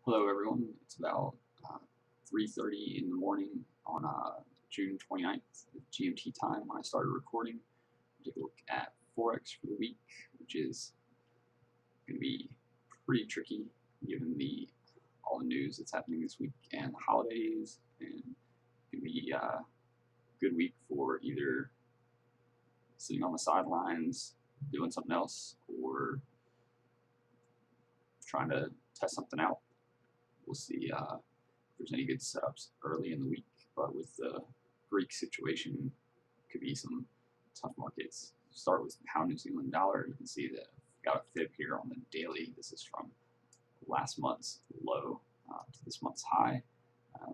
Hello everyone, it's about 3:30 in the morning on June 29th, GMT time when I started recording. Take a look at Forex for the week, which is going to be pretty tricky given all the news that's happening this week and the holidays, and it can be a good week for either sitting on the sidelines doing something else or trying to test something out. We'll see if there's any good setups early in the week, but with the Greek situation, could be some tough markets. Start with pound New Zealand dollar. You can see that I've got a fib here on the daily. This is from last month's low to this month's high.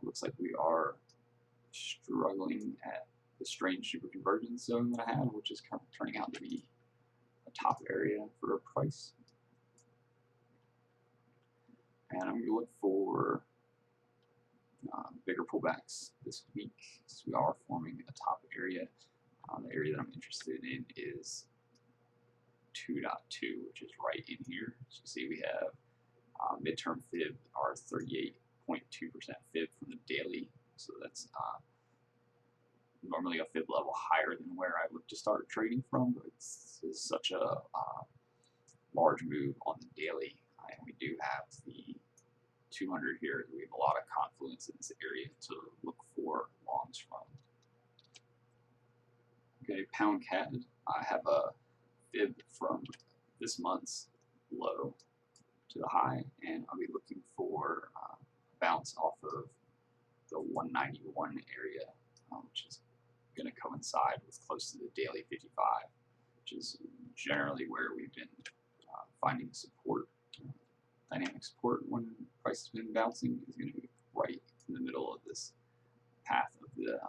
Looks like we are struggling at the strange super convergence zone that I had, which is kind of turning out to be a top area for a price. And I'm going to look for bigger pullbacks this week. So we are forming a top area. The area that I'm interested in is 2.2, which is right in here. So you see we have midterm fib, our 38.2% fib from the daily. So that's normally a fib level higher than where I look to start trading from, but it's such a large move on the daily. And we do have the 200 here. We have a lot of confluence in this area to look for longs from. Okay, pound CAD. I have a fib from this month's low to the high, and I'll be looking for a bounce off of the 191 area, which is going to coincide with close to the daily 55, which is generally where we've been finding support. Dynamic support when price has been bouncing is going to be right in the middle of this path of the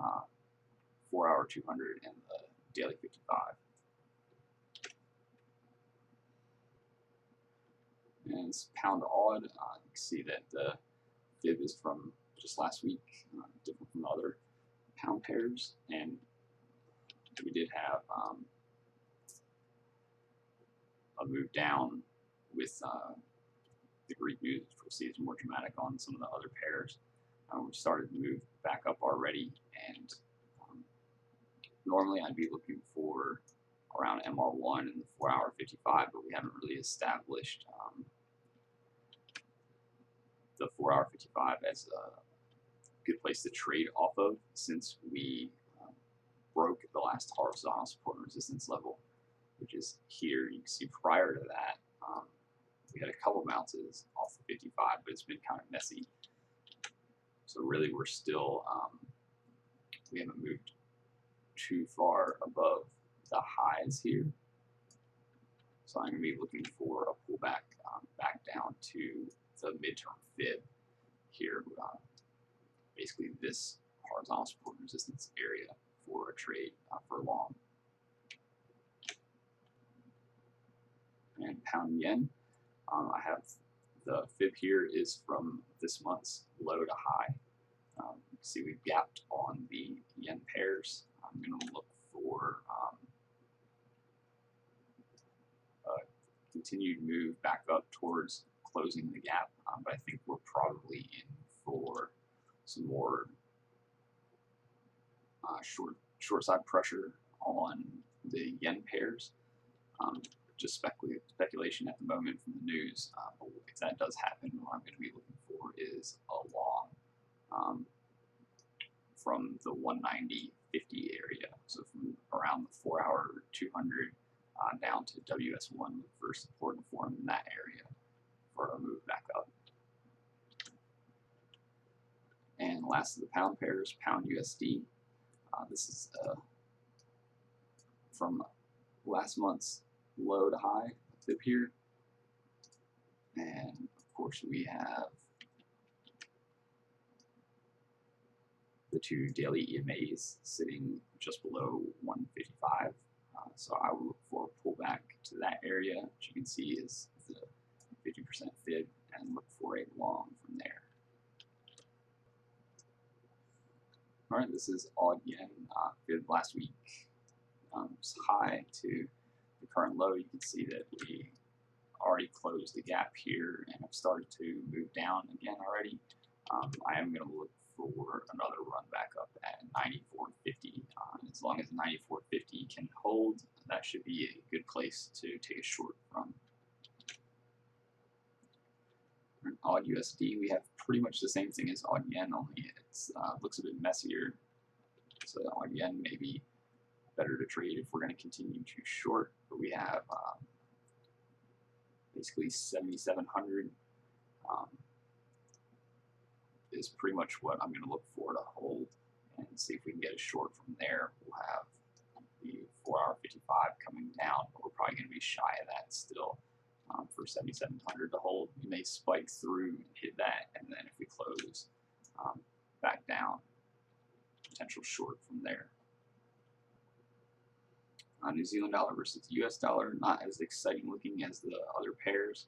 4-hour 200 and the daily 55. And it's pound odd. You can see that the fib is from just last week, different from other pound pairs, and we did have a move down with the Greek news, which we'll see is more dramatic on some of the other pairs. We started to move back up already, and normally I'd be looking for around MR1 and the 4-hour 55, but we haven't really established the 4-hour 55 as a good place to trade off of since we broke the last horizontal support and resistance level, which is here. You can see prior to that, we had a couple bounces off the 55, but it's been kind of messy. So really, we're still, we haven't moved too far above the highs here. So I'm going to be looking for a pullback back down to the midterm fib here, basically this horizontal support and resistance area for a trade for long. And pound yen, I have the fib here is from this month's low to high. See we've gapped on the yen pairs. I'm going to look for a continued move back up towards closing the gap, but I think we're probably in for some more short side pressure on the yen pairs. Just speculation at the moment from the news. If that does happen, what I'm going to be looking for is a long from the 190.50 area. So from around the 4-hour 200 down to WS1 for support and form in that area for a move back up. And last of the pound pairs, pound USD. This is from last month's low to high tip here, and of course we have the two daily EMAs sitting just below 155. So I will look for a pullback to that area, which you can see is the 50% fib, and look for a long from there. All right, this is odd yen fib last week. It's high to the current low. You can see that we already closed the gap here and have started to move down again already. I am going to look for another run back up at 94.50. As long as 94.50 can hold, that should be a good place to take a short from. AUD USD, we have pretty much the same thing as AUD Yen, only it looks a bit messier. So AUD Yen may be better to trade if we're going to continue to short, but we have basically 7,700 is pretty much what I'm going to look for to hold and see if we can get a short from there. We'll have the 4-hour 55 coming down, but we're probably going to be shy of that still. For 7,700 to hold, we may spike through and hit that, and then if we close back down, potential short from there. New Zealand dollar versus US dollar, not as exciting looking as the other pairs,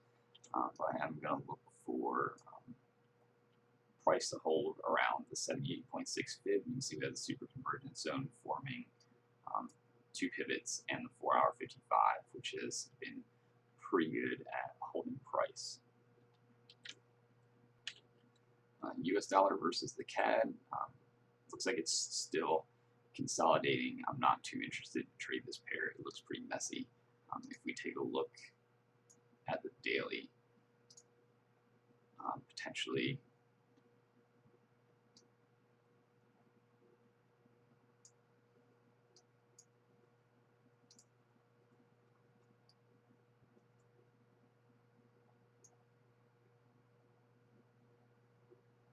but I am going to look for price to hold around the 78.6 fib. You can see we have the super convergence zone forming 2 pivots and the 4-hour 55, which has been pretty good at holding price. US dollar versus the CAD, looks like it's still consolidating. I'm not too interested to trade this pair. It looks pretty messy. If we take a look at the daily, potentially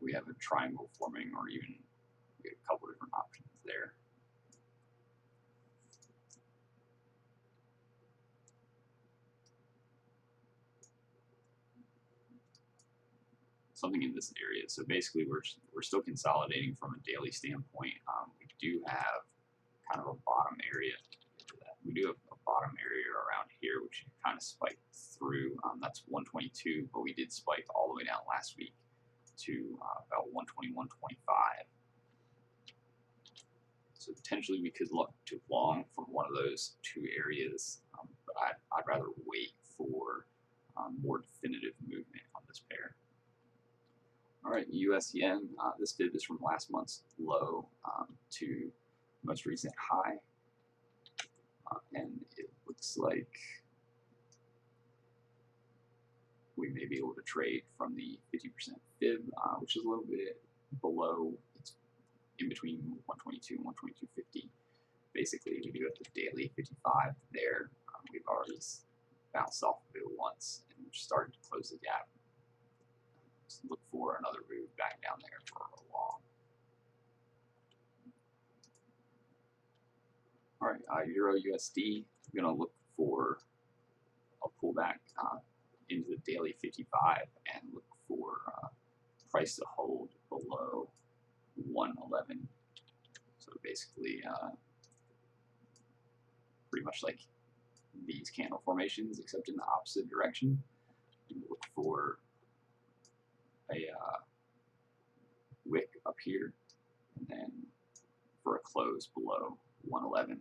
we have a triangle forming, or even we have a couple different options there. Something in this area. So basically, we're still consolidating from a daily standpoint. We do have kind of a bottom area. We do have a bottom area around here, which kind of spiked through. That's 122, but we did spike all the way down last week to about 121.25. So potentially we could look to long from one of those two areas, but I'd rather wait for more definitive movement on this pair. All right, US yen. This fib is from last month's low to most recent high, and it looks like we may be able to trade from the 50% fib, which is a little bit below. It's in between 122 and 122.50. Basically, we do have the daily 55 there. We've already bounced off of it once and started to close the gap. Just look for another move back down there for a long. All right, Euro USD. I'm going to look for a pullback into the daily 55 and look for price to hold below 111. So basically, pretty much like these candle formations, except in the opposite direction. You look for a wick up here, and then for a close below 111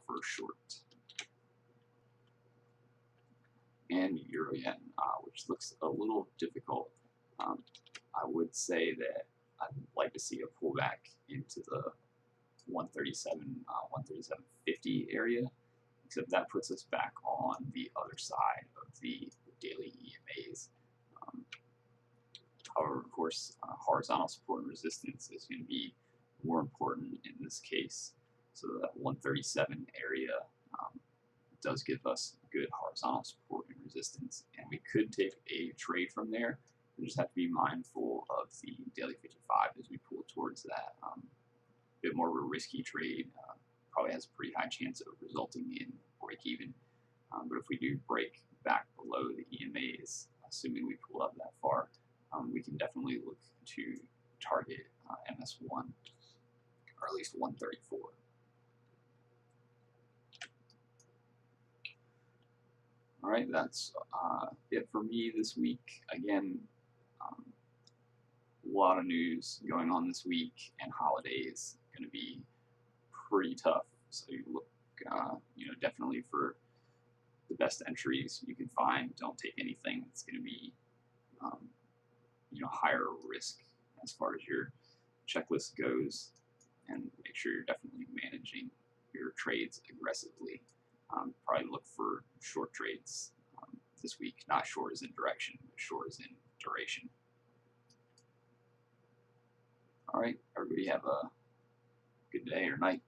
for a short. And Euro Yen, which looks a little difficult. I would say that I'd like to see a pullback into the 137, 137.50 area, except that puts us back on the other side of the daily EMAs. However, of course, horizontal support and resistance is going to be more important in this case. So that 137 area does give us good horizontal support and resistance, and we could take a trade from there. We just have to be mindful of the daily 55 as we pull towards that. A bit more of a risky trade, probably has a pretty high chance of resulting in break even. But if we do break back below the EMAs, assuming we pull up that far, we can definitely look to target MS1, or at least 134. All right, that's it for me this week. Again, a lot of news going on this week, and holidays going to be pretty tough. So you look, definitely for the best entries you can find. Don't take anything that's going to be um, higher risk as far as your checklist goes, and make sure you're definitely managing your trades aggressively. Probably look for short trades this week, not short as in direction, but short as in duration. All right, everybody have a good day or night.